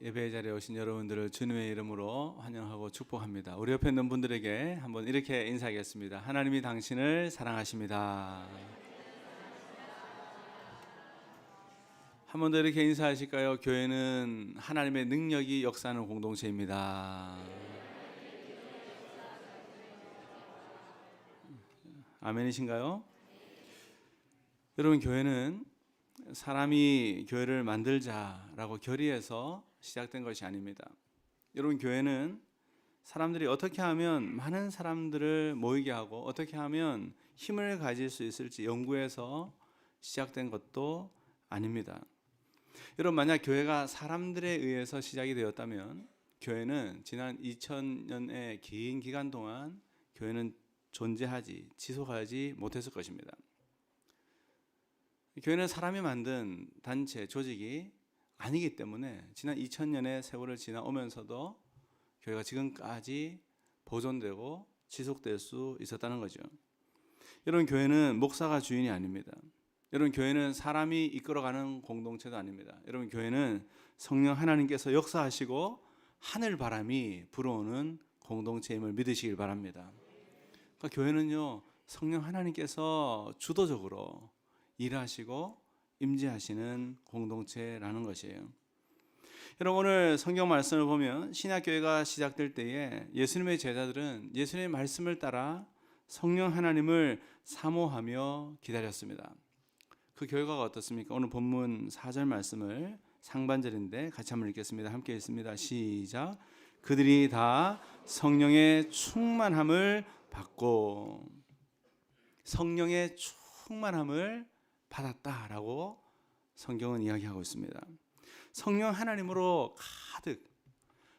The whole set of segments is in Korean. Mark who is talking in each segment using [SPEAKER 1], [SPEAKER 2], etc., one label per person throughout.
[SPEAKER 1] 예배의 자리에 오신 여러분들을 주님의 이름으로 환영하고 축복합니다. 우리 옆에 있는 분들에게 한번 이렇게 인사하겠습니다. 하나님이 당신을 사랑하십니다. 한 번 더 이렇게 인사하실까요? 교회는 하나님의 능력이 역사하는 공동체입니다. 아멘이신가요? 여러분, 교회는 사람이 교회를 만들자라고 결의해서 시작된 것이 아닙니다. 여러분, 교회는 사람들이 어떻게 하면 많은 사람들을 모이게 하고 어떻게 하면 힘을 가질 수 있을지 연구해서 시작된 것도 아닙니다. 여러분, 만약 교회가 사람들에 의해서 시작이 되었다면 교회는 지난 2000년의 긴 기간 동안 교회는 존재하지, 지속하지 못했을 것입니다. 교회는 사람이 만든 단체, 조직이 아니기 때문에 지난 2000년의 세월을 지나오면서도 교회가 지금까지 보존되고 지속될 수 있었다는 거죠. 여러분, 교회는 목사가 주인이 아닙니다. 여러분, 교회는 사람이 이끌어가는 공동체도 아닙니다. 여러분, 교회는 성령 하나님께서 역사하시고 하늘 바람이 불어오는 공동체임을 믿으시길 바랍니다. 그러니까 교회는요, 성령 하나님께서 주도적으로 일하시고 임재하시는 공동체라는 것이에요. 여러분, 오늘 성경 말씀을 보면 신약교회가 시작될 때에 예수님의 제자들은 예수님의 말씀을 따라 성령 하나님을 사모하며 기다렸습니다. 그 결과가 어떻습니까? 오늘 본문 4절 말씀을 상반절인데 같이 한번 읽겠습니다. 함께 읽습니다. 시작. 그들이 다 성령의 충만함을 받고, 성령의 충만함을 받았다라고 성경은 이야기하고 있습니다. 성령 하나님으로 가득,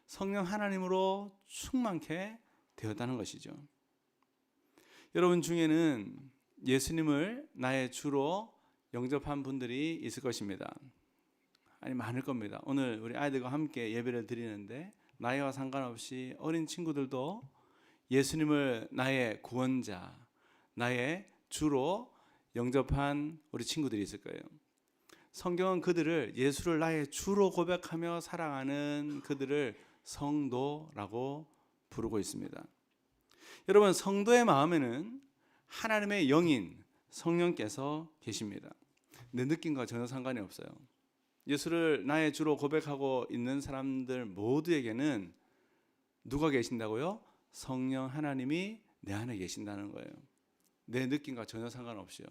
[SPEAKER 1] 성령 하나님으로 충만케 되었다는 것이죠. 여러분 중에는 예수님을 나의 주로 영접한 분들이 있을 것입니다. 아니, 많을 겁니다. 오늘 우리 아이들과 함께 예배를 드리는데 나이와 상관없이 어린 친구들도 예수님을 나의 구원자, 나의 주로 영접한 우리 친구들이 있을 거예요. 성경은 그들을, 예수를 나의 주로 고백하며 사랑하는 그들을 성도라고 부르고 있습니다. 여러분, 성도의 마음에는 하나님의 영인 성령께서 계십니다. 내 느낌과 전혀 상관이 없어요. 예수를 나의 주로 고백하고 있는 사람들 모두에게는 누가 계신다고요? 성령 하나님이 내 안에 계신다는 거예요. 내 느낌과 전혀 상관없이요.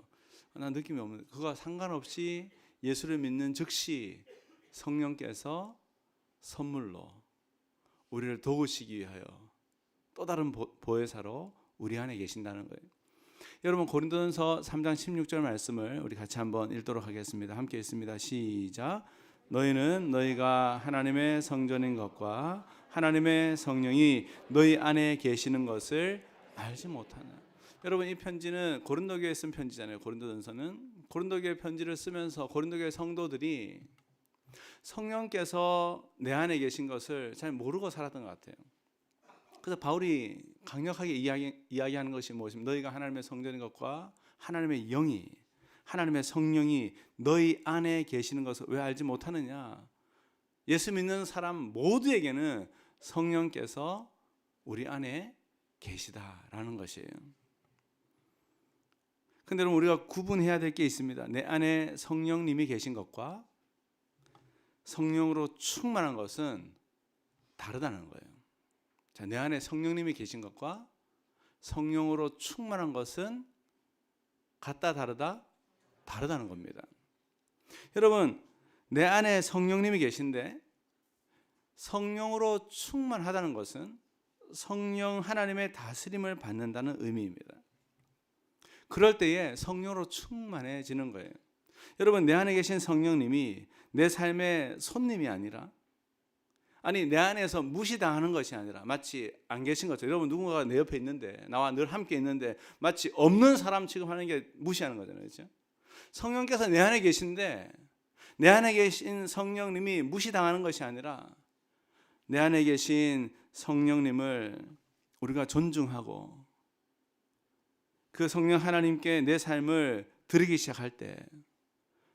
[SPEAKER 1] 난 느낌이 없는, 그거 상관없이 예수를 믿는 즉시 성령께서 선물로 우리를 도우시기 위하여 또 다른 보혜사로 우리 안에 계신다는 거예요. 여러분, 고린도전서 3장 16절 말씀을 우리 같이 한번 읽도록 하겠습니다. 함께 읽습니다. 시작. 너희는 너희가 하나님의 성전인 것과 하나님의 성령이 너희 안에 계시는 것을 알지 못하나. 여러분, 이 편지는 고린도교에 쓴 편지잖아요. 고린도전서는 고린도교의 편지를 쓰면서 고린도교의 성도들이 성령께서 내 안에 계신 것을 잘 모르고 살았던 것 같아요. 그래서 바울이 강력하게 이야기하는 것이 무엇입니까? 너희가 하나님의 성전인 것과 하나님의 영이, 하나님의 성령이 너희 안에 계시는 것을 왜 알지 못하느냐? 예수 믿는 사람 모두에게는 성령께서 우리 안에 계시다라는 것이에요. 근데 여러분, 우리가 구분해야 될 게 있습니다. 내 안에 성령님이 계신 것과 성령으로 충만한 것은 다르다는 거예요. 자, 내 안에 성령님이 계신 것과 성령으로 충만한 것은 같다, 다르다? 다르다는 겁니다. 여러분, 내 안에 성령님이 계신데 성령으로 충만하다는 것은 성령 하나님의 다스림을 받는다는 의미입니다. 그럴 때에 성령으로 충만해지는 거예요. 여러분, 내 안에 계신 성령님이 내 삶의 손님이 아니라, 아니, 내 안에서 무시당하는 것이 아니라 마치 안 계신 것처럼, 여러분, 누군가가 내 옆에 있는데, 나와 늘 함께 있는데 마치 없는 사람 취급하는 게 무시하는 거잖아요. 그렇죠? 성령께서 내 안에 계신데 내 안에 계신 성령님이 무시당하는 것이 아니라 내 안에 계신 성령님을 우리가 존중하고 그 성령 하나님께 내 삶을 드리기 시작할 때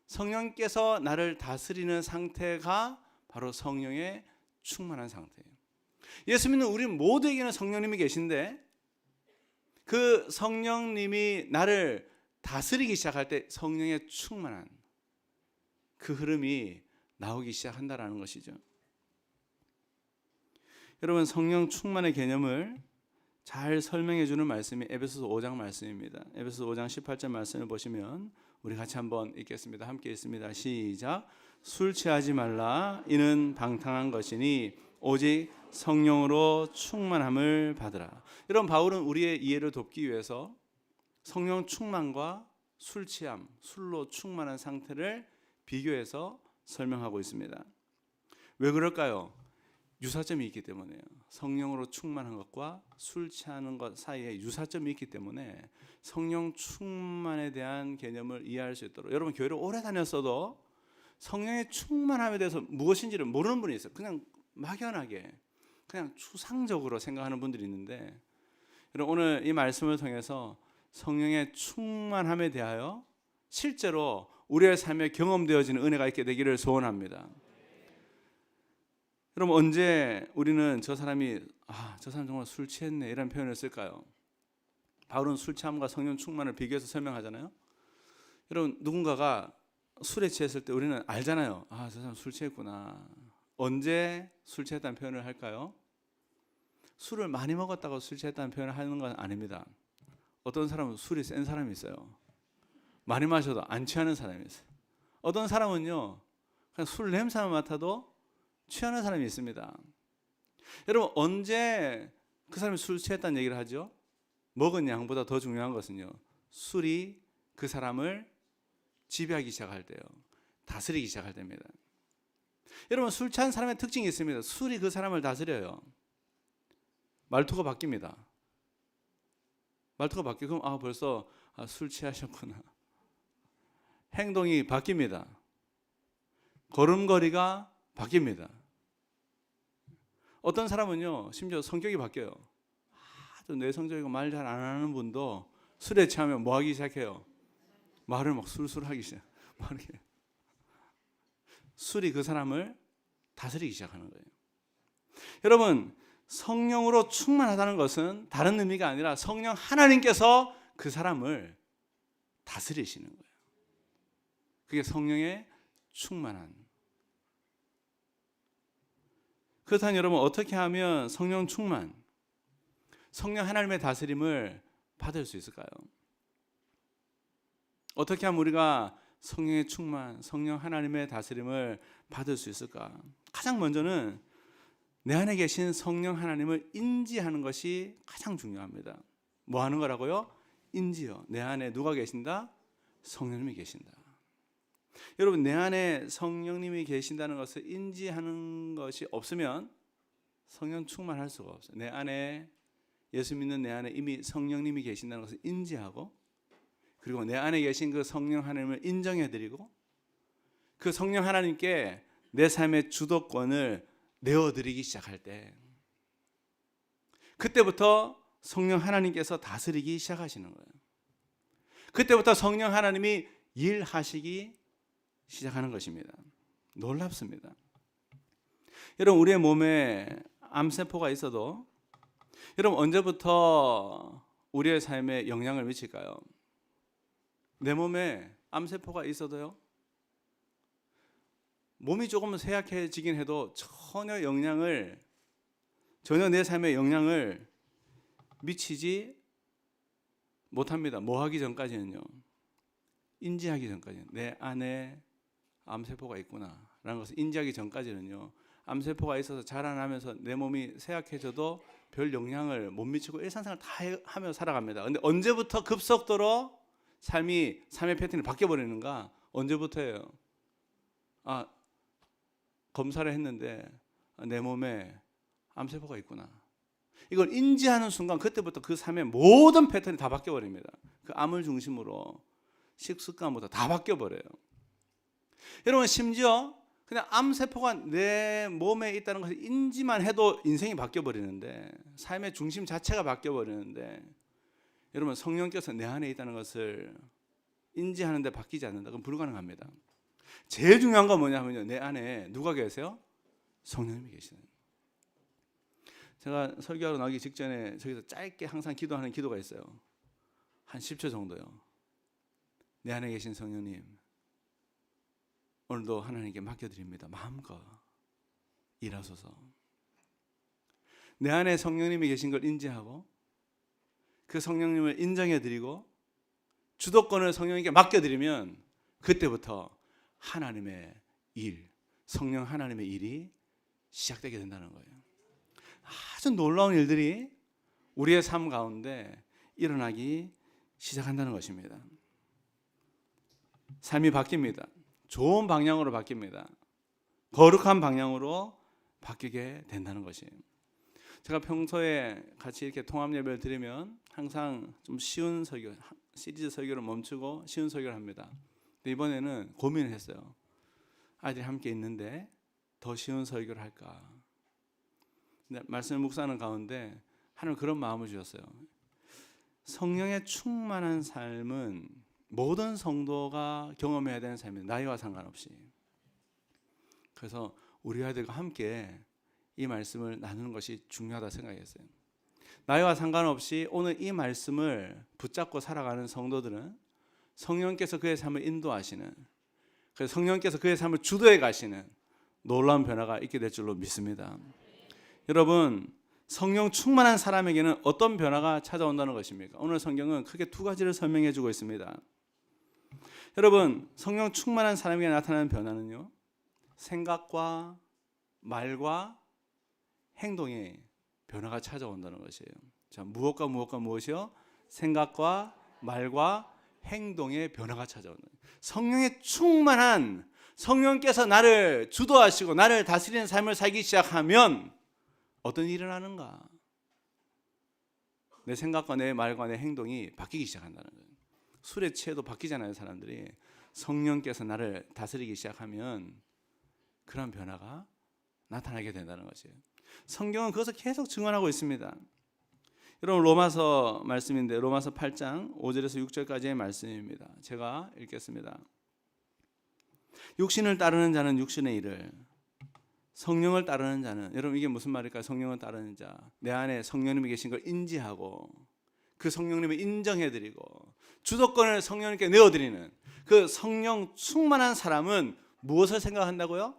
[SPEAKER 1] 성령께서 나를 다스리는 상태가 바로 성령의 충만한 상태예요. 예수 믿는 우리 모두에게는 성령님이 계신데 그 성령님이 나를 다스리기 시작할 때 성령의 충만한 그 흐름이 나오기 시작한다라는 것이죠. 여러분, 성령 충만의 개념을 잘 설명해 주는 말씀이 에베소서 5장 말씀입니다. 에베소서 5장 18절 말씀을 보시면 우리 같이 한번 읽겠습니다. 함께 읽습니다. 시작. 술 취하지 말라. 이는 방탕한 것이니 오직 성령으로 충만함을 받으라. 이런 바울은 우리의 이해를 돕기 위해서 성령 충만과 술 취함, 술로 충만한 상태를 비교해서 설명하고 있습니다. 왜 그럴까요? 유사점이 있기 때문에요. 성령으로 충만한 것과 술 취하는 것 사이에 유사점이 있기 때문에 성령 충만에 대한 개념을 이해할 수 있도록, 여러분 교회를 오래 다녔어도 성령의 충만함에 대해서 무엇인지를 모르는 분이 있어요. 그냥 막연하게 그냥 추상적으로 생각하는 분들이 있는데, 여러분 오늘 이 말씀을 통해서 성령의 충만함에 대하여 실제로 우리의 삶에 경험되어지는 은혜가 있게 되기를 소원합니다. 여러분, 언제 우리는 저 사람이 저 사람 정말 술 취했네 이런 표현을 쓸까요? 바울은 술 취함과 성령 충만을 비교해서 설명하잖아요. 여러분, 누군가가 술에 취했을 때 우리는 알잖아요. 저 사람 술 취했구나. 언제 술 취했다는 표현을 할까요? 술을 많이 먹었다고 술 취했다는 표현을 하는 건 아닙니다. 어떤 사람은 술이 센 사람이 있어요. 많이 마셔도 안 취하는 사람이 있어요. 어떤 사람은요, 그냥 술 냄새만 맡아도 취하는 사람이 있습니다. 여러분, 언제 그 사람이 술 취했다는 얘기를 하죠? 먹은 양보다 더 중요한 것은요, 술이 그 사람을 지배하기 시작할 때요, 다스리기 시작할 때입니다. 여러분, 술 취한 사람의 특징이 있습니다. 술이 그 사람을 다스려요. 말투가 바뀝니다. 말투가 바뀌고 그럼 벌써 술 취하셨구나. 행동이 바뀝니다. 걸음걸이가 바뀝니다. 어떤 사람은요, 심지어 성격이 바뀌어요. 아주 내성적이고 말 잘 안 하는 분도 술에 취하면 뭐 하기 시작해요? 말을 막 술술하기 시작. 술이 그 사람을 다스리기 시작하는 거예요. 여러분, 성령으로 충만하다는 것은 다른 의미가 아니라 성령 하나님께서 그 사람을 다스리시는 거예요. 그게 성령의 충만한. 그렇다면 여러분, 어떻게 하면 성령 충만, 성령 하나님의 다스림을 받을 수 있을까요? 어떻게 하면 우리가 성령의 충만, 성령 하나님의 다스림을 받을 수 있을까? 가장 먼저는 내 안에 계신 성령 하나님을 인지하는 것이 가장 중요합니다. 뭐 하는 거라고요? 인지요. 내 안에 누가 계신다? 성령님이 계신다. 여러분, 내 안에 성령님이 계신다는 것을 인지하는 것이 없으면 성령 충만할 수가 없어요. 내 안에, 예수 믿는 내 안에 이미 성령님이 계신다는 것을 인지하고, 그리고 내 안에 계신 그 성령 하나님을 인정해드리고, 그 성령 하나님께 내 삶의 주도권을 내어드리기 시작할 때, 그때부터 성령 하나님께서 다스리기 시작하시는 거예요. 그때부터 성령 하나님이 일하시기 시작하는 것입니다. 놀랍습니다. 여러분, 우리의 몸에 암세포가 있어도 여러분, 언제부터 우리의 삶에 영향을 미칠까요? 내 몸에 암세포가 있어도요, 몸이 조금 쇠약해지긴 해도 전혀 내 삶에 영향을 미치지 못합니다. 뭐 하기 전까지는요? 인지하기 전까지는. 내 안에 암세포가 있구나 라는 것을 인지하기 전까지는요, 암세포가 있어서 자라나면서 내 몸이 쇠약해져도 별 영향을 못 미치고 일상생활 다 하며 살아갑니다. 근데 언제부터 급속도로 삶의 패턴이 바뀌어버리는가? 언제부터예요? 검사를 했는데 내 몸에 암세포가 있구나. 이걸 인지하는 순간 그때부터 그 삶의 모든 패턴이 다 바뀌어버립니다. 그 암을 중심으로 식습관부터 다 바뀌어버려요. 여러분, 심지어 그냥 암세포가 내 몸에 있다는 것을 인지만 해도 인생이 바뀌어버리는데, 삶의 중심 자체가 바뀌어버리는데, 여러분, 성령께서 내 안에 있다는 것을 인지하는데 바뀌지 않는다. 그건 불가능합니다. 제일 중요한 건 뭐냐면요, 내 안에 누가 계세요? 성령님이 계시는. 제가 설교하러 나오기 직전에 저기서 짧게 항상 기도하는 기도가 있어요. 한 10초 정도요. 내 안에 계신 성령님, 오늘도 하나님께 맡겨드립니다. 마음껏 일하소서. 내 안에 성령님이 계신 걸 인지하고 그 성령님을 인정해드리고 주도권을 성령님께 맡겨드리면 그때부터 하나님의 일, 성령 하나님의 일이 시작되게 된다는 거예요. 아주 놀라운 일들이 우리의 삶 가운데 일어나기 시작한다는 것입니다. 삶이 바뀝니다. 좋은 방향으로 바뀝니다. 거룩한 방향으로 바뀌게 된다는 것이에요. 제가 평소에 같이 이렇게 통합 예배를 드리면 항상 좀 쉬운 설교, 시리즈 설교를 멈추고 쉬운 설교를 합니다. 근데 이번에는 고민을 했어요. 아이들이 함께 있는데 더 쉬운 설교를 할까. 근데 말씀을 묵상하는 가운데 하나님 그런 마음을 주셨어요. 성령의 충만한 삶은 모든 성도가 경험해야 되는 삶입니다. 나이와 상관없이. 그래서 우리 아이들과 함께 이 말씀을 나누는 것이 중요하다 생각했어요. 나이와 상관없이 오늘 이 말씀을 붙잡고 살아가는 성도들은 성령께서 그의 삶을 인도하시는, 그래서 성령께서 그의 삶을 주도해 가시는 놀라운 변화가 있게 될 줄로 믿습니다. 여러분, 성령 충만한 사람에게는 어떤 변화가 찾아온다는 것입니까? 오늘 성경은 크게 두 가지를 설명해 주고 있습니다. 여러분, 성령 충만한 사람에게 나타나는 변화는요, 생각과 말과 행동에 변화가 찾아온다는 것이에요. 자, 무엇과 무엇이요? 생각과 말과 행동의 변화가 찾아온다. 성령의 충만한, 성령께서 나를 주도하시고 나를 다스리는 삶을 살기 시작하면 어떤 일이 일어나는가? 내 생각과 내 말과 내 행동이 바뀌기 시작한다는 거예요. 술에 취해도 바뀌잖아요, 사람들이. 성령께서 나를 다스리기 시작하면 그런 변화가 나타나게 된다는 것이에요. 성경은 그것을 계속 증언하고 있습니다. 여러분, 로마서 말씀인데 로마서 8장 5절에서 6절까지의 말씀입니다. 제가 읽겠습니다. 육신을 따르는 자는 육신의 일을, 성령을 따르는 자는, 여러분 이게 무슨 말일까요? 성령을 따르는 자, 내 안에 성령님이 계신 걸 인지하고 그 성령님을 인정해드리고 주도권을 성령님께 내어드리는 그 성령 충만한 사람은 무엇을 생각한다고요?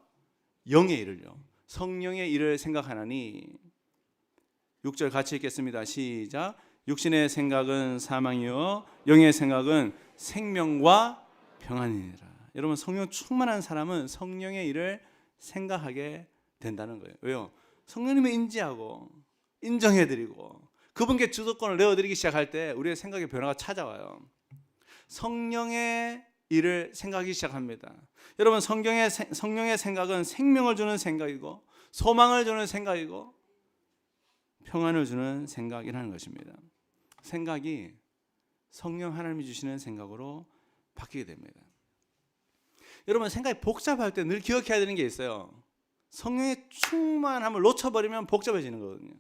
[SPEAKER 1] 영의 일을요. 성령의 일을 생각하나니. 6절 같이 읽겠습니다. 시작. 육신의 생각은 사망이요 영의 생각은 생명과 평안이니라. 여러분, 성령 충만한 사람은 성령의 일을 생각하게 된다는 거예요. 왜요? 성령님을 인지하고 인정해드리고 그분께 주도권을 내어드리기 시작할 때 우리의 생각의 변화가 찾아와요. 성령의 일을 생각하기 시작합니다. 여러분, 성령의 생각은 생명을 주는 생각이고 소망을 주는 생각이고 평안을 주는 생각이라는 것입니다. 생각이 성령 하나님이 주시는 생각으로 바뀌게 됩니다. 여러분, 생각이 복잡할 때 늘 기억해야 되는 게 있어요. 성령의 충만함을 놓쳐버리면 복잡해지는 거거든요.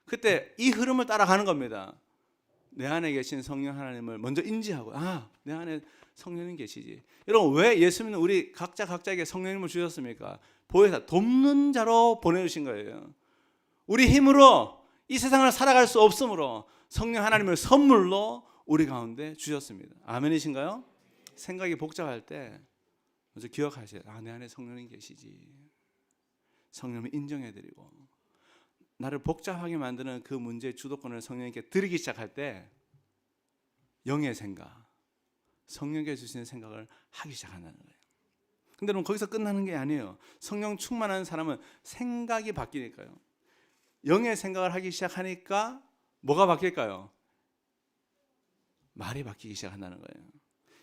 [SPEAKER 1] 그때 이 흐름을 따라가는 겁니다. 내 안에 계신 성령 하나님을 먼저 인지하고, 내 안에 성령님 계시지. 여러분, 왜 예수님은 우리 각자에게 성령님을 주셨습니까? 보혜사, 돕는 자로 보내주신 거예요. 우리 힘으로 이 세상을 살아갈 수 없으므로 성령 하나님을 선물로 우리 가운데 주셨습니다. 아멘이신가요? 생각이 복잡할 때 먼저 기억하셔야 돼요. 내 안에 성령님 계시지. 성령을 인정해드리고 나를 복잡하게 만드는 그 문제의 주도권을 성령님께 드리기 시작할 때 영의 생각, 성령께 주시는 생각을 하기 시작한다는 거예요. 근데 여러분, 거기서 끝나는 게 아니에요. 성령 충만한 사람은 생각이 바뀌니까요. 영의 생각을 하기 시작하니까 뭐가 바뀔까요? 말이 바뀌기 시작한다는 거예요.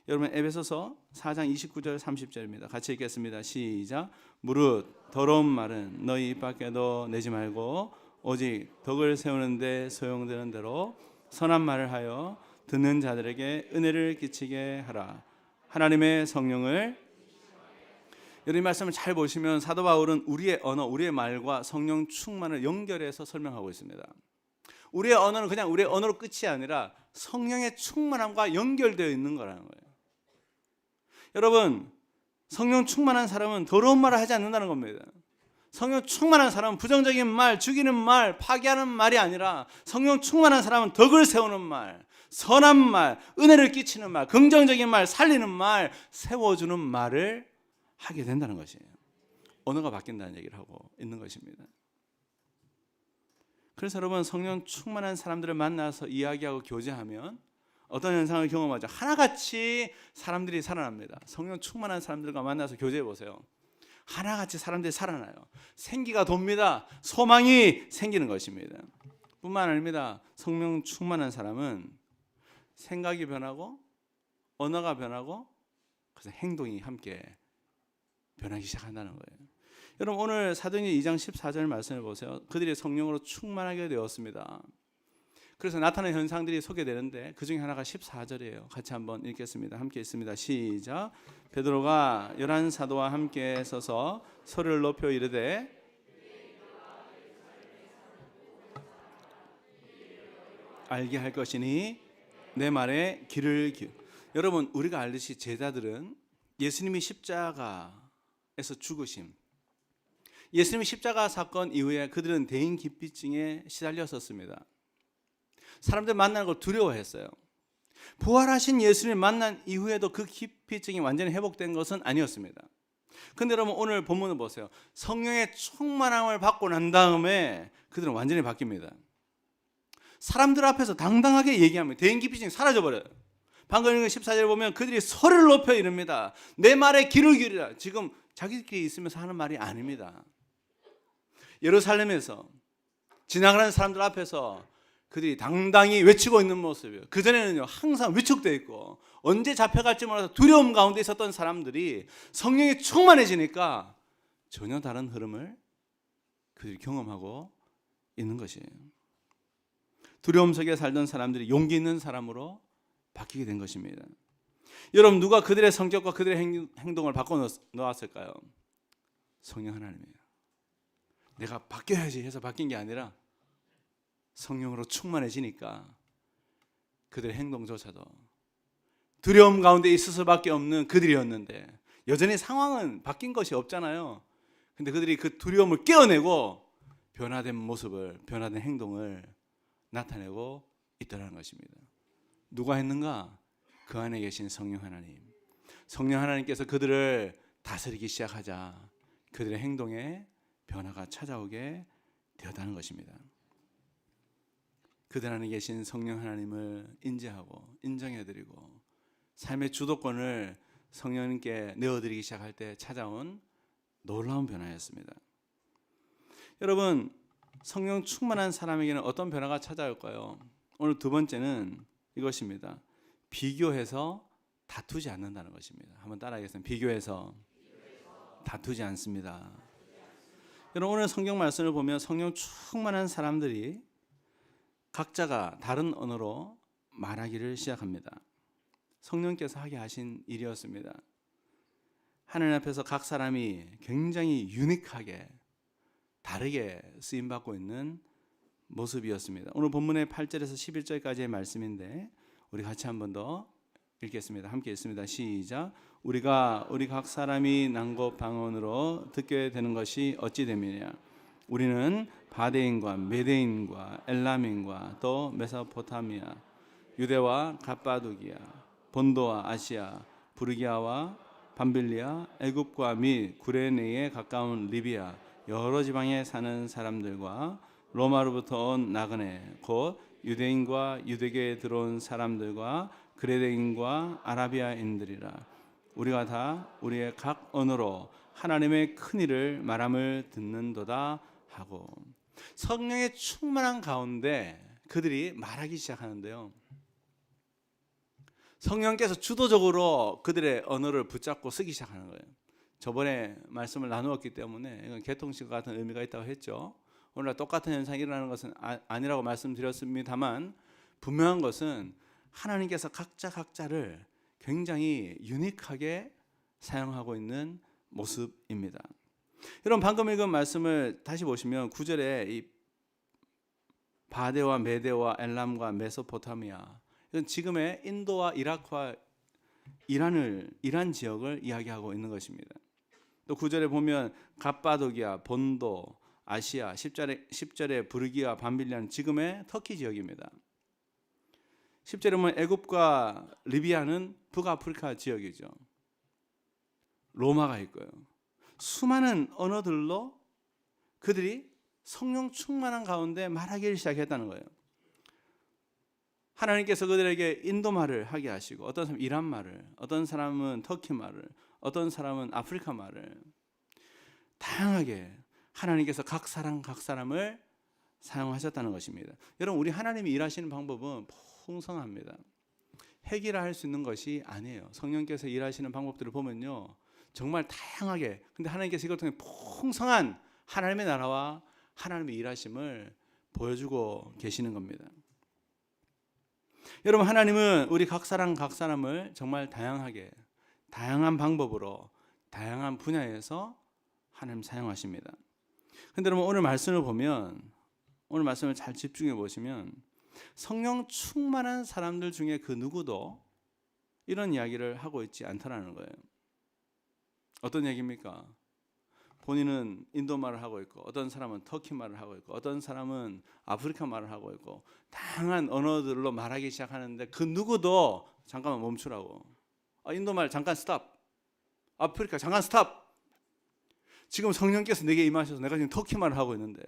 [SPEAKER 1] 여러분, 에베소서 4장 29절 30절입니다. 같이 읽겠습니다. 시작. 무릇 더러운 말은 너희 입 밖에도 내지 말고 오직 덕을 세우는 데 소용되는 대로 선한 말을 하여 듣는 자들에게 은혜를 끼치게 하라. 하나님의 성령을, 여러분 이 말씀을 잘 보시면 사도 바울은 우리의 언어, 우리의 말과 성령 충만을 연결해서 설명하고 있습니다. 우리의 언어는 그냥 우리의 언어로 끝이 아니라 성령의 충만함과 연결되어 있는 거라는 거예요. 여러분, 성령 충만한 사람은 더러운 말을 하지 않는다는 겁니다. 성령 충만한 사람은 부정적인 말, 죽이는 말, 파괴하는 말이 아니라 성령 충만한 사람은 덕을 세우는 말, 선한 말, 은혜를 끼치는 말, 긍정적인 말, 살리는 말, 세워주는 말을 하게 된다는 것이에요. 언어가 바뀐다는 얘기를 하고 있는 것입니다. 그래서 여러분, 성령 충만한 사람들을 만나서 이야기하고 교제하면 어떤 현상을 경험하죠? 하나같이 사람들이 살아납니다. 성령 충만한 사람들과 만나서 교제해 보세요. 하나같이 사람들이 살아나요. 생기가 돕니다. 소망이 생기는 것입니다. 뿐만 아닙니다. 성령 충만한 사람은 생각이 변하고 언어가 변하고 그래서 행동이 함께 변하기 시작한다는 거예요. 여러분, 오늘 사도행전 2장 14절 말씀을 보세요. 그들이 성령으로 충만하게 되었습니다. 그래서 나타나는 현상들이 소개되는데 그 중에 하나가 14절이에요. 같이 한번 읽겠습니다. 함께 있습니다. 시작. 베드로가 11 사도와 함께 서서 소리를 높여 이르되 알게 할 것이니 내 말에 귀를 기울. 여러분, 우리가 알듯이 제자들은 예수님이 십자가에서 죽으심, 예수님이 십자가 사건 이후에 그들은 대인 기피증에 시달렸었습니다. 사람들 만나는 걸 두려워했어요. 부활하신 예수님 만난 이후에도 그 기피증이 완전히 회복된 것은 아니었습니다. 그런데 여러분, 오늘 본문을 보세요. 성령의 충만함을 받고 난 다음에 그들은 완전히 바뀝니다. 사람들 앞에서 당당하게 얘기하면 대인 기피증이 사라져버려요. 방금 읽은 14절에 보면 그들이 소리를 높여 이릅니다. 내 말에 귀를 기울이라. 지금 자기들끼리 있으면서 하는 말이 아닙니다. 예루살렘에서 지나가는 사람들 앞에서 그들이 당당히 외치고 있는 모습이에요. 그전에는요, 항상 위축되어 있고 언제 잡혀갈지 몰라서 두려움 가운데 있었던 사람들이 성령이 충만해지니까 전혀 다른 흐름을 그들이 경험하고 있는 것이에요. 두려움 속에 살던 사람들이 용기 있는 사람으로 바뀌게 된 것입니다. 여러분, 누가 그들의 성격과 그들의 행동을 바꿔놓았을까요? 성령 하나님이에요. 내가 바뀌어야지 해서 바뀐 게 아니라 성령으로 충만해지니까 그들의 행동조차도 두려움 가운데 있을 수밖에 없는 그들이었는데 여전히 상황은 바뀐 것이 없잖아요. 근데 그들이 그 두려움을 깨어내고 변화된 모습을, 변화된 행동을 나타내고 있다는 것입니다. 누가 했는가? 그 안에 계신 성령 하나님. 성령 하나님께서 그들을 다스리기 시작하자 그들의 행동에 변화가 찾아오게 되었다는 것입니다. 그들 안에 계신 성령 하나님을 인지하고 인정해드리고 삶의 주도권을 성령님께 내어드리기 시작할 때 찾아온 놀라운 변화였습니다. 여러분, 성령 충만한 사람에게는 어떤 변화가 찾아올까요? 오늘 두 번째는 이것입니다. 비교해서 다투지 않는다는 것입니다. 한번 따라하겠습니다. 비교해서 다투지 않습니다. 여러분, 오늘 성경 말씀을 보면 성령 충만한 사람들이 각자가 다른 언어로 말하기를 시작합니다. 성령께서 하게 하신 일이었습니다. 하나님 앞에서 각 사람이 굉장히 유니크하게 다르게 쓰임받고 있는 모습이었습니다. 오늘 본문의 8절에서 11절까지의 말씀인데 우리 같이 한 번 더 읽겠습니다. 함께 읽습니다. 시작. 우리가 우리 각 사람이 난 곳 방언으로 듣게 되는 것이 어찌 됨이냐. 우리는 바데인과 메데인과 엘람인과 또 메소포타미아, 유대와 갑바도기아, 본도와 아시아, 부르기아와 밤빌리아, 애굽과 및 구레네에 가까운 리비아 여러 지방에 사는 사람들과 로마로부터 온 나그네 곧 유대인과 유대계에 들어온 사람들과 그레데인과 아라비아인들이라. 우리가 다 우리의 각 언어로 하나님의 큰 일을 말함을 듣는도다 하고. 성령의 충만한 가운데 그들이 말하기 시작하는데요, 성령께서 주도적으로 그들의 언어를 붙잡고 쓰기 시작하는 거예요. 저번에 말씀을 나누었기 때문에 이건 개통식 같은 의미가 있다고 했죠. 오늘날 똑같은 현상이 일어나는 것은 아니라고 말씀드렸습니다만 분명한 것은 하나님께서 각자를 굉장히 유니크하게 사용하고 있는 모습입니다. 여러분, 방금 읽은 말씀을 다시 보시면 9절에 이 바데와 메데와 엘람과 메소포타미아, 이건 지금의 인도와 이라크와 이란 지역을 이야기하고 있는 것입니다. 또 9절에 보면 갑바도기아, 본도, 아시아, 10절에 부르기아, 밤빌리아는 지금의 터키 지역입니다. 10절에 보면 애굽과 리비아는 북아프리카 지역이죠. 로마가 있고요. 수많은 언어들로 그들이 성령 충만한 가운데 말하기를 시작했다는 거예요. 하나님께서 그들에게 인도 말을 하게 하시고, 어떤 사람은 이란 말을, 어떤 사람은 터키 말을, 어떤 사람은 아프리카 말을, 다양하게 하나님께서 각 사람을 사용하셨다는 것입니다. 여러분, 우리 하나님이 일하시는 방법은 풍성합니다. 핵이라 할 수 있는 것이 아니에요. 성령께서 일하시는 방법들을 보면요, 정말 다양하게, 근데 하나님께서 이걸 통해 풍성한 하나님의 나라와 하나님의 일하심을 보여주고 계시는 겁니다. 여러분, 하나님은 우리 각 사람을 정말 다양하게, 다양한 방법으로, 다양한 분야에서 하나님 사용하십니다. 근데 여러분, 오늘 말씀을 보면, 오늘 말씀을 잘 집중해 보시면 성령 충만한 사람들 중에 그 누구도 이런 이야기를 하고 있지 않다라는 거예요. 어떤 얘기입니까? 본인은 인도 말을 하고 있고, 어떤 사람은 터키 말을 하고 있고, 어떤 사람은 아프리카 말을 하고 있고, 다양한 언어들로 말하기 시작하는데 그 누구도 잠깐만 멈추라고. 인도 말 잠깐 스탑. 아프리카 잠깐 스탑. 지금 성령께서 내게 임하셔서 내가 지금 터키 말을 하고 있는데,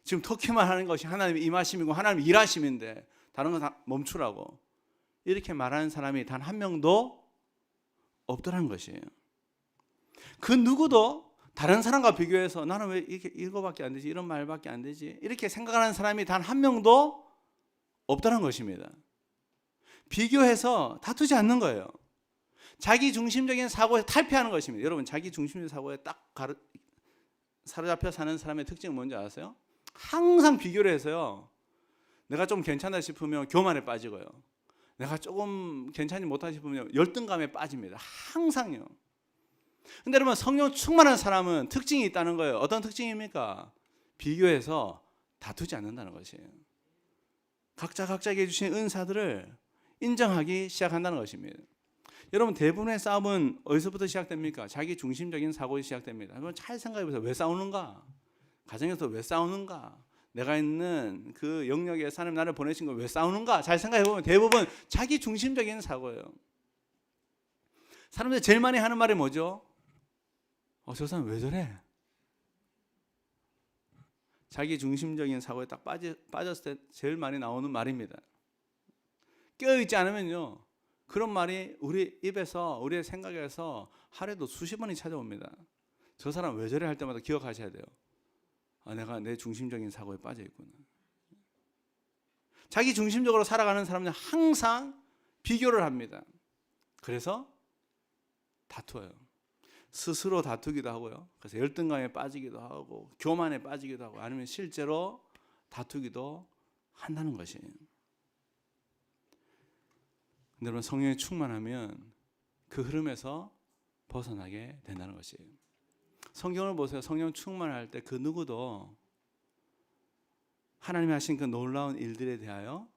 [SPEAKER 1] 지금 터키 말 하는 것이 하나님의 임하심이고 하나님의 일하심인데 다른 거 다 멈추라고. 이렇게 말하는 사람이 단 한 명도 없더라는 것이에요. 그 누구도 다른 사람과 비교해서 나는 왜 이거밖에 안 되지, 이런 말밖에 안 되지, 이렇게 생각하는 사람이 단 한 명도 없다는 것입니다. 비교해서 다투지 않는 거예요. 자기 중심적인 사고에 탈피하는 것입니다. 여러분, 자기 중심적인 사고에 딱 사로잡혀 사는 사람의 특징은 뭔지 아세요? 항상 비교를 해서요, 내가 좀 괜찮다 싶으면 교만에 빠지고요, 내가 조금 괜찮지 못하다 싶으면 열등감에 빠집니다. 항상요. 근데 여러분, 성령 충만한 사람은 특징이 있다는 거예요. 어떤 특징입니까? 비교해서 다투지 않는다는 것이에요. 각자에게 주신 은사들을 인정하기 시작한다는 것입니다. 여러분, 대부분의 싸움은 어디서부터 시작됩니까? 자기 중심적인 사고에 시작됩니다. 한번 잘 생각해 보세요. 왜 싸우는가? 가정에서 왜 싸우는가? 내가 있는 그 영역에 하나님 나를 보내신 걸 왜 싸우는가? 잘 생각해 보면 대부분 자기 중심적인 사고예요. 사람들이 제일 많이 하는 말이 뭐죠? 저 사람 왜 저래? 자기 중심적인 사고에 딱 빠졌을 때 제일 많이 나오는 말입니다. 깨어있지 않으면요, 그런 말이 우리 입에서, 우리의 생각에서 하루에도 수십 번이 찾아옵니다. 저 사람 왜 저래 할 때마다 기억하셔야 돼요. 내가 내 중심적인 사고에 빠져 있구나. 자기 중심적으로 살아가는 사람은 항상 비교를 합니다. 그래서 다투어요. 스스로 다투기도 하고요. 그래서 열등감에 빠지기도 하고, 교만에 빠지기도 하고, 아니면 실제로 다투기도 한다는 것이에요. 근데 여러분, 성령이 충만하면 그 흐름에서 벗어나게 된다는 것이에요. 성경을 보세요. 성령 충만할 때 그 누구도 하나님이 하신 그 놀라운 일들에 대하여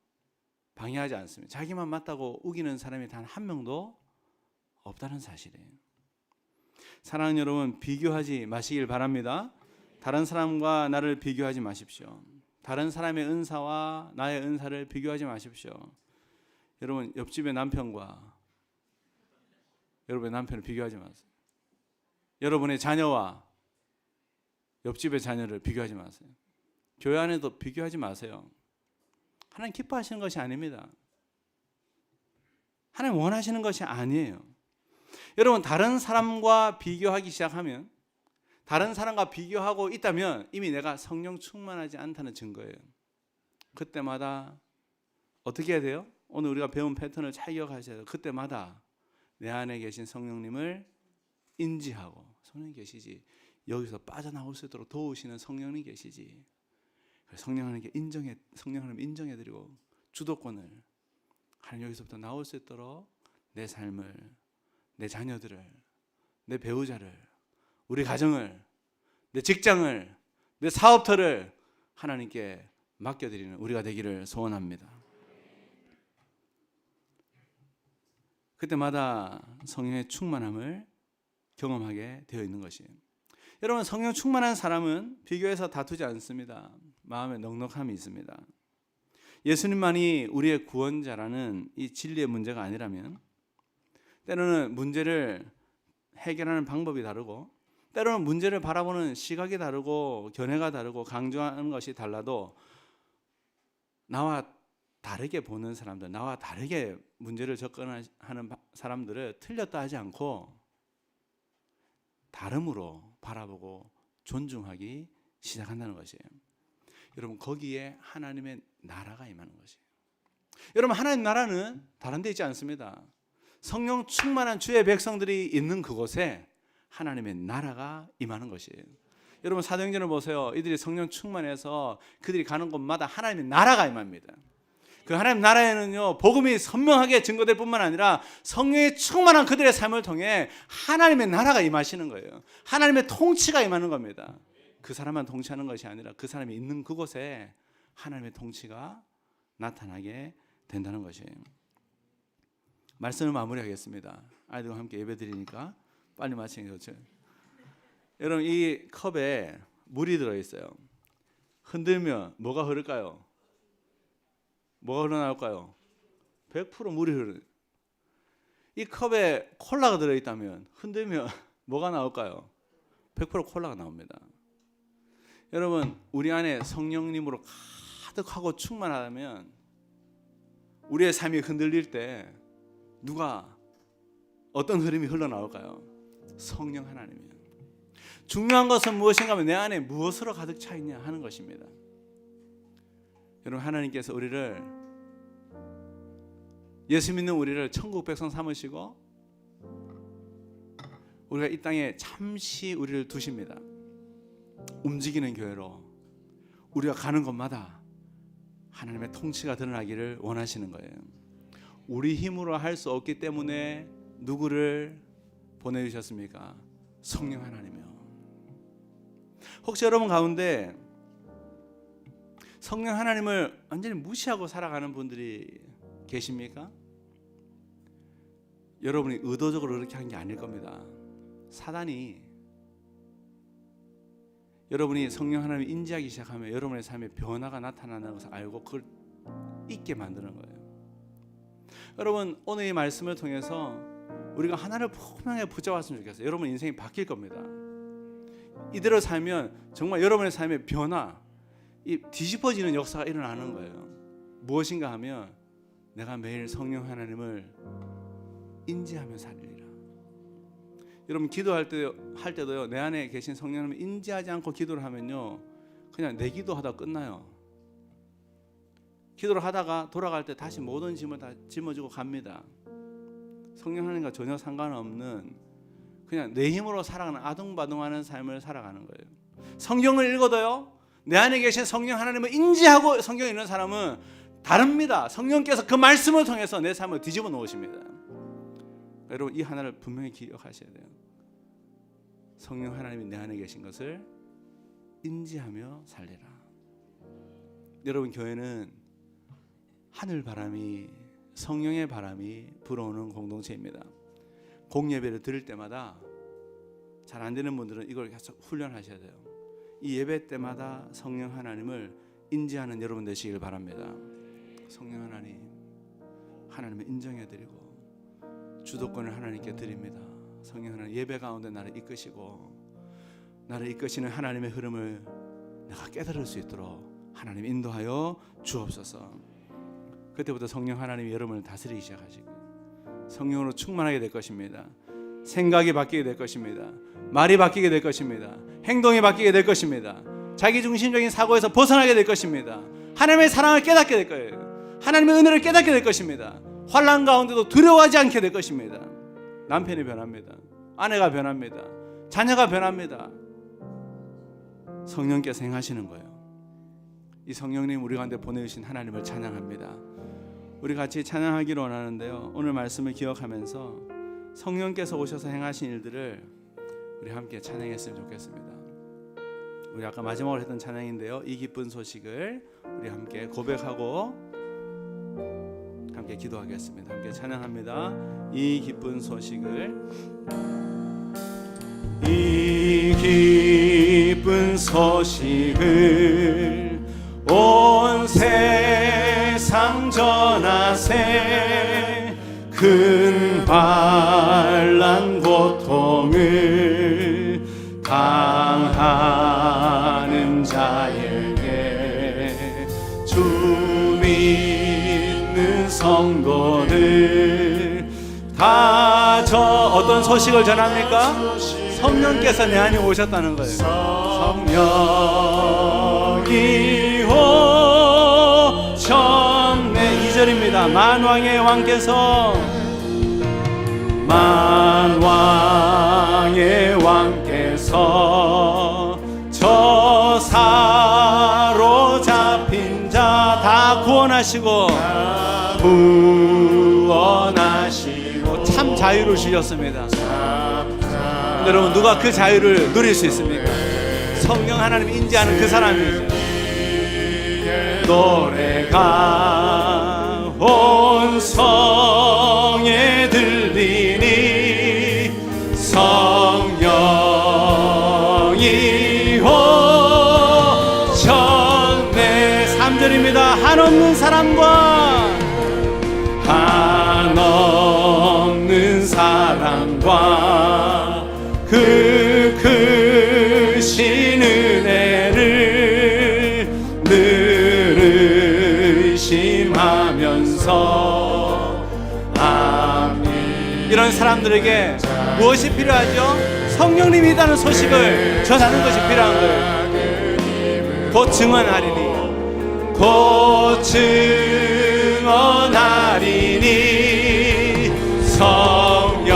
[SPEAKER 1] 방해하지 않습니다. 자기만 맞다고 우기는 사람이 단 한 명도 없다는 사실이에요. 사랑하는 여러분, 비교하지 마시길 바랍니다. 다른 사람과 나를 비교하지 마십시오. 다른 사람의 은사와 나의 은사를 비교하지 마십시오. 여러분, 옆집의 남편과 여러분의 남편을 비교하지 마세요. 여러분의 자녀와 옆집의 자녀를 비교하지 마세요. 교회 안에도 비교하지 마세요. 하나님 기뻐하시는 것이 아닙니다. 하나님 원하시는 것이 아니에요. 여러분, 다른 사람과 비교하기 시작하면, 다른 사람과 비교하고 있다면 이미 내가 성령 충만하지 않다는 증거예요. 그때마다 어떻게 해야 돼요? 오늘 우리가 배운 패턴을 잘 기억하셔야 돼요. 그때마다 내 안에 계신 성령님을 인지하고, 성령이 계시지, 여기서 빠져나올 수 있도록 도우시는 성령이 계시지, 성령님께 성령님 인정해드리고 주도권을, 하나님 여기서부터 나올 수 있도록 내 삶을, 내 자녀들을, 내 배우자를, 우리 가정을, 내 직장을, 내 사업터를 하나님께 맡겨드리는 우리가 되기를 소원합니다. 그때마다 성령의 충만함을 경험하게 되어 있는 것이에요. 여러분, 성령 충만한 사람은 비교해서 다투지 않습니다. 마음에 넉넉함이 있습니다. 예수님만이 우리의 구원자라는 이 진리의 문제가 아니라면 때로는 문제를 해결하는 방법이 다르고 때로는 문제를 바라보는 시각이 다르고 견해가 다르고 강조하는 것이 달라도 나와 다르게 보는 사람들, 나와 다르게 문제를 접근하는 사람들을 틀렸다 하지 않고 다름으로 바라보고 존중하기 시작한다는 것이에요. 여러분, 거기에 하나님의 나라가 임하는 것이에요. 여러분, 하나님 나라는 다른 데 있지 않습니다. 성령 충만한 주의 백성들이 있는 그곳에 하나님의 나라가 임하는 것이에요. 여러분, 사도행전을 보세요. 이들이 성령 충만해서 그들이 가는 곳마다 하나님의 나라가 임합니다. 그 하나님 나라에는요, 복음이 선명하게 증거될 뿐만 아니라 성령의 충만한 그들의 삶을 통해 하나님의 나라가 임하시는 거예요. 하나님의 통치가 임하는 겁니다. 그 사람만 통치하는 것이 아니라 그 사람이 있는 그곳에 하나님의 통치가 나타나게 된다는 것이에요. 말씀을 마무리하겠습니다. 아이들과 함께 예배드리니까 빨리 마치는 게 좋죠. 여러분, 이 컵에 물이 들어있어요. 흔들면 뭐가 흐를까요? 뭐가 흘러나올까요? 100% 물이 흐르는. 이 컵에 콜라가 들어있다면 흔들면 뭐가 나올까요? 100% 콜라가 나옵니다. 여러분, 우리 안에 성령님으로 가득하고 충만하다면 우리의 삶이 흔들릴 때 누가 어떤 흐름이 흘러나올까요? 성령 하나님이에요. 중요한 것은 무엇인가 하면 내 안에 무엇으로 가득 차 있냐 하는 것입니다. 여러분, 하나님께서 우리를, 예수 믿는 우리를 천국 백성 삼으시고 우리가 이 땅에 잠시 우리를 두십니다. 움직이는 교회로 우리가 가는 곳마다 하나님의 통치가 드러나기를 원하시는 거예요. 우리 힘으로 할 수 없기 때문에 누구를 보내주셨습니까? 성령 하나님이요. 혹시 여러분 가운데 성령 하나님을 완전히 무시하고 살아가는 분들이 계십니까? 여러분이 의도적으로 그렇게 한 게 아닐 겁니다. 사단이 여러분이 성령 하나님을 인지하기 시작하면 여러분의 삶에 변화가 나타나는 것을 알고 그걸 잊게 만드는 거예요. 여러분, 오늘 이 말씀을 통해서 우리가 하나를 분명히 붙잡았으면 좋겠어요. 여러분 인생이 바뀔 겁니다. 이대로 살면 정말 여러분의 삶의 변화, 이 뒤집어지는 역사가 일어나는 거예요. 무엇인가 하면 내가 매일 성령 하나님을 인지하며 살리라. 여러분, 기도할 때도요, 내 안에 계신 성령 하나님을 인지하지 않고 기도를 하면요, 그냥 내 기도하다 끝나요. 기도를 하다가 돌아갈 때 다시 모든 짐을 다 짊어지고 갑니다. 성령 하나님과 전혀 상관없는 그냥 내 힘으로 살아가는 아둥바둥하는 삶을 살아가는 거예요. 성경을 읽어도요, 내 안에 계신 성령 하나님을 인지하고 성경에 있는 사람은 다릅니다. 성령께서 그 말씀을 통해서 내 삶을 뒤집어 놓으십니다. 여러분, 이 하나를 분명히 기억하셔야 돼요. 성령 하나님이 내 안에 계신 것을 인지하며 살리라. 여러분, 교회는 하늘 바람이, 성령의 바람이 불어오는 공동체입니다. 공예배를 드릴 때마다 잘 안 되는 분들은 이걸 계속 훈련하셔야 돼요. 이 예배 때마다 성령 하나님을 인지하는 여러분 되시길 바랍니다. 성령 하나님, 하나님을 인정해드리고 주도권을 하나님께 드립니다. 성령 하나님, 예배 가운데 나를 이끄시고 나를 이끄시는 하나님의 흐름을 내가 깨달을 수 있도록 하나님 인도하여 주옵소서. 그때부터 성령 하나님이 여러분을 다스리기 시작하시고 성령으로 충만하게 될 것입니다. 생각이 바뀌게 될 것입니다. 말이 바뀌게 될 것입니다. 행동이 바뀌게 될 것입니다. 자기중심적인 사고에서 벗어나게 될 것입니다. 하나님의 사랑을 깨닫게 될 거예요. 하나님의 은혜를 깨닫게 될 것입니다. 환난 가운데도 두려워하지 않게 될 것입니다. 남편이 변합니다. 아내가 변합니다. 자녀가 변합니다. 성령께서 행하시는 거예요. 이 성령님 우리 가운데 보내주신 하나님을 찬양합니다. 우리 같이 찬양하기를 원하는데요, 오늘 말씀을 기억하면서 성령께서 오셔서 행하신 일들을 우리 함께 찬양했으면 좋겠습니다. 우리 아까 마지막으로 했던 찬양인데요, 이 기쁜 소식을 우리 함께 고백하고 함께 기도하겠습니다. 함께 찬양합니다. 이 기쁜 소식을 이 기쁜 소식을 온 세상 전하세. 큰 환난 고통을 당하는 자에게 주 믿는 성도들 다 어떤 소식을 전합니까? 성령께서 내 안에 오셨다는 거예요. 성령이 오셨네. 2절입니다. 만왕의 왕께서 저 사로잡힌 자 다 구원하시고 참 자유를 주셨습니다. 여러분, 누가 그 자유를 누릴 수 있습니까? 성령 하나님 인지하는 그 사람이죠. 노래가 온 성에 들리니 성령이 오셨네. 3절입니다. 한없는 사랑과 그 크신 은혜를 늘 의심하면서 아멘. 이런 사람들에게 무엇이 필요하죠? 성령님이 있다는 소식을 전하는 것이 필요한 거예요. 곧 증언하리니 성령.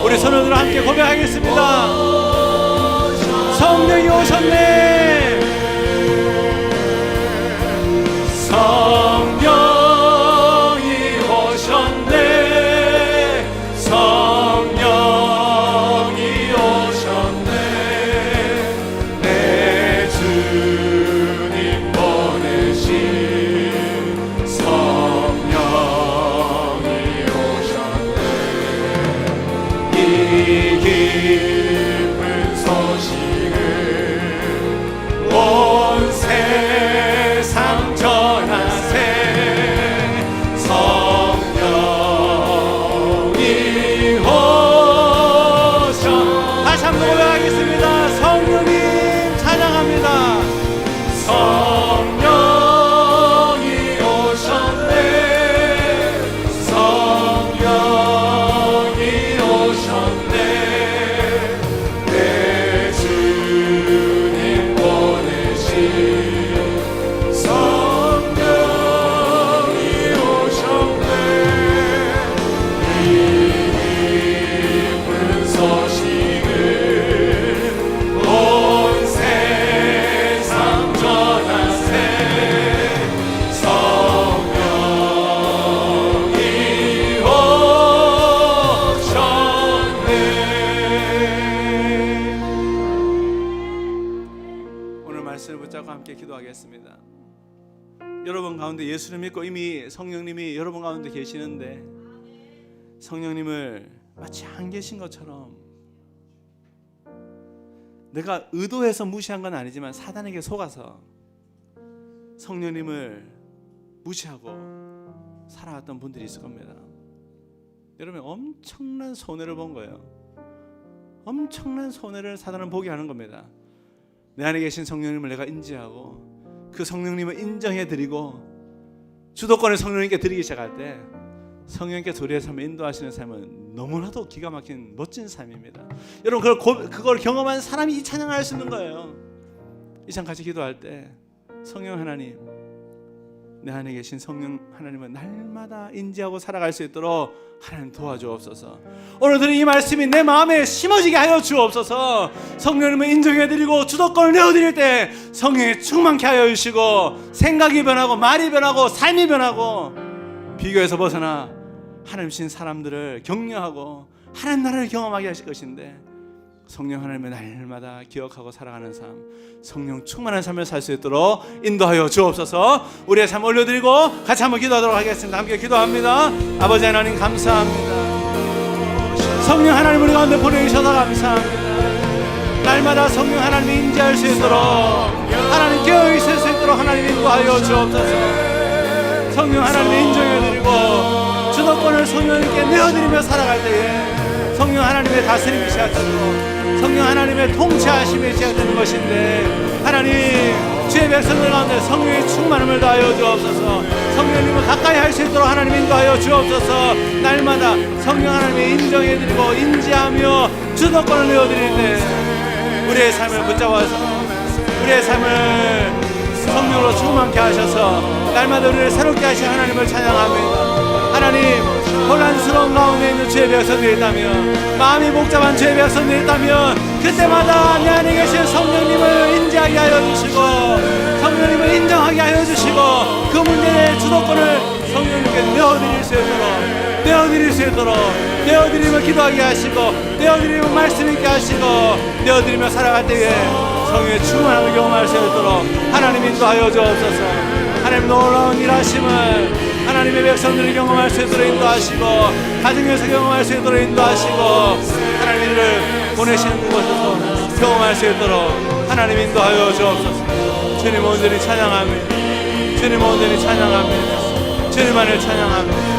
[SPEAKER 1] 우리 손으로 함께 고백하겠습니다. 성령이 오셨네. 성령이 오셨네. 성령이 오셨네. 내 주님 보내신 성령이 오셨네. 이 기쁜 소식을 온 세상 전하세. 성령이 오셔. 다시 한번 고백하겠습니다. 성령님 찬양합니다. 성령이 오셨네. 성령이 오셨네. 내 주님 보내신 성령이 오셨네. 이 기쁜 소식을 온 세상 전하세. 성령이 오셨네. 오늘 말씀을 붙잡고 함께 기도하겠습니다. 여러분 가운데 예수를 믿고 이미 성령님이 여러분 가운데 계시는데 성령님을 마치 안 계신 것처럼 내가 의도해서 무시한 건 아니지만 사단에게 속아서 성령님을 무시하고 살아왔던 분들이 있을 겁니다. 여러분 엄청난 손해를 본 거예요. 엄청난 손해를 사단은 보게 하는 겁니다. 내 안에 계신 성령님을 내가 인지하고 그 성령님을 인정해드리고 주도권을 성령님께 드리기 시작할 때 성령님께서 우리의 삶을 인도하시는 삶은 너무나도 기가 막힌 멋진 삶입니다. 여러분 그걸 경험한 사람이 이 찬양을 할 수 있는 거예요. 이 찬양 같이 기도할 때 성령 하나님, 내 안에 계신 성령 하나님은 날마다 인지하고 살아갈 수 있도록 하나님 도와주옵소서. 오늘들은 이 말씀이 내 마음에 심어지게 하여 주옵소서. 성령님을 인정해드리고 주도권을 내어드릴 때 성령이 충만케 하여 주시고 생각이 변하고 말이 변하고 삶이 변하고 비교에서 벗어나 하나님 신 사람들을 격려하고 하나님 나라를 경험하게 하실 것인데 성령 하나님의 날마다 기억하고 살아가는 삶, 성령 충만한 삶을 살 수 있도록 인도하여 주옵소서. 우리의 삶 올려드리고 같이 한번 기도하도록 하겠습니다. 함께 기도합니다. 아버지 하나님 감사합니다. 성령 하나님 우리 가운데 보내주셔서 감사합니다. 날마다 성령 하나님이 인지할 수 있도록 하나님 깨어 있을 수 있도록 하나님 인도하여 주옵소서. 성령 하나님의 인정해드리고 주도권을 성령님께 내어드리며 살아갈 때에 성령 하나님의 다스림이 시작되고 성령 하나님의 통치하심이 시작되는 것인데, 하나님 주의 백성들 가운데 성령의 충만함을 더하여 주옵소서. 성령님을 가까이 할 수 있도록 하나님 인도하여 주옵소서. 날마다 성령 하나님의 인정해드리고 인지하며 주도권을 내어드릴 때 우리의 삶을 붙잡아서 우리의 삶을 성령으로 충만케 하셔서 날마다 우리를 새롭게 하신 하나님을 찬양합니다. 하나님, 혼란스러운 가운데 있는 주의 백성들이 있다면, 마음이 복잡한 주의 백성들이 있다면 그때마다 내 안에 계신 성령님을 인지하게 하여 주시고 성령님을 인정하게 하여 주시고 그 문제의 주도권을 성령님께 내어드릴 수 있도록 내어드리며 기도하게 하시고 내어드리며 말씀 있게 하시고 내어드리며 살아갈 때에 성령의 충만함을 경험할 수 있도록 하나님 인도하여 주옵소서. 하나님 놀라운 일하심을 하나님의 백성들이 경험할 수 있도록 인도하시고 가정에서 경험할 수 있도록 인도하시고 하나님 이를 보내시는 곳에서 경험할 수 있도록 하나님 인도하여 주옵소서. 주님 온전히 찬양합니다. 주님 온전히 찬양합니다. 주님만을 찬양합니다.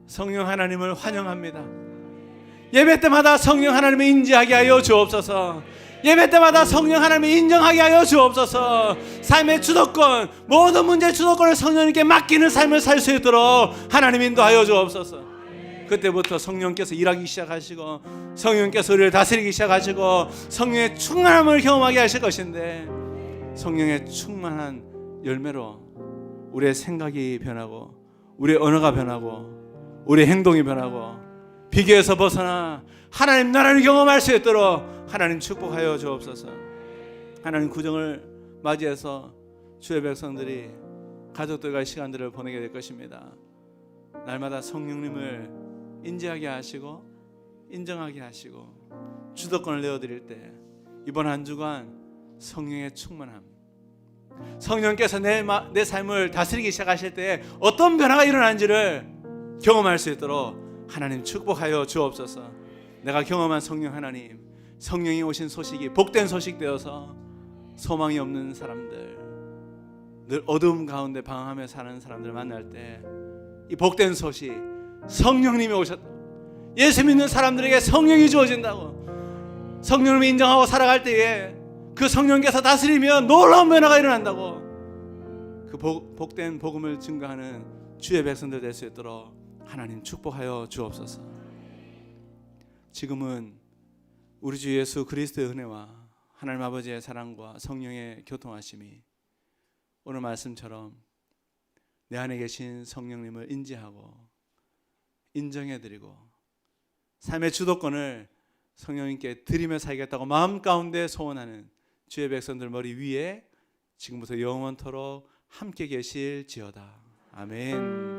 [SPEAKER 1] 성령 하나님을 환영합니다. 예배 때마다 성령 하나님을 인지하게 하여 주옵소서. 예배 때마다 성령 하나님을 인정하게 하여 주옵소서. 삶의 주도권, 모든 문제의 주도권을 성령님께 맡기는 삶을 살 수 있도록 하나님 인도하여 주옵소서. 그때부터 성령께서 일하기 시작하시고 성령께서 우리를 다스리기 시작하시고 성령의 충만함을 경험하게 하실 것인데, 성령의 충만한 열매로 우리의 생각이 변하고 우리의 언어가 변하고 우리의 행동이 변하고 비교에서 벗어나 하나님 나라를 경험할 수 있도록 하나님 축복하여 주옵소서. 하나님 구정을 맞이해서 주의 백성들이 가족들과의 시간들을 보내게 될 것입니다. 날마다 성령님을 인지하게 하시고 인정하게 하시고 주도권을 내어드릴 때 이번 한 주간 성령의 충만함, 성령께서 내 삶을 다스리기 시작하실 때 어떤 변화가 일어나는지를 경험할 수 있도록 하나님 축복하여 주옵소서. 내가 경험한 성령 하나님, 성령이 오신 소식이 복된 소식 되어서 소망이 없는 사람들, 늘 어두움 가운데 방황하며 사는 사람들 만날 때 이 복된 소식, 성령님이 오셨다, 예수 믿는 사람들에게 성령이 주어진다고, 성령을 인정하고 살아갈 때에 그 성령께서 다스리면 놀라운 변화가 일어난다고, 그 복된 복음을 증거하는 주의 백성들 될 수 있도록 하나님 축복하여 주옵소서. 지금은 우리 주 예수 그리스도의 은혜와 하나님 아버지의 사랑과 성령의 교통하심이 오늘 말씀처럼 내 안에 계신 성령님을 인지하고 인정해드리고 삶의 주도권을 성령님께 드리며 살겠다고 마음 가운데 소원하는 주의 백성들 머리 위에 지금부터 영원토록 함께 계실지어다. 아멘.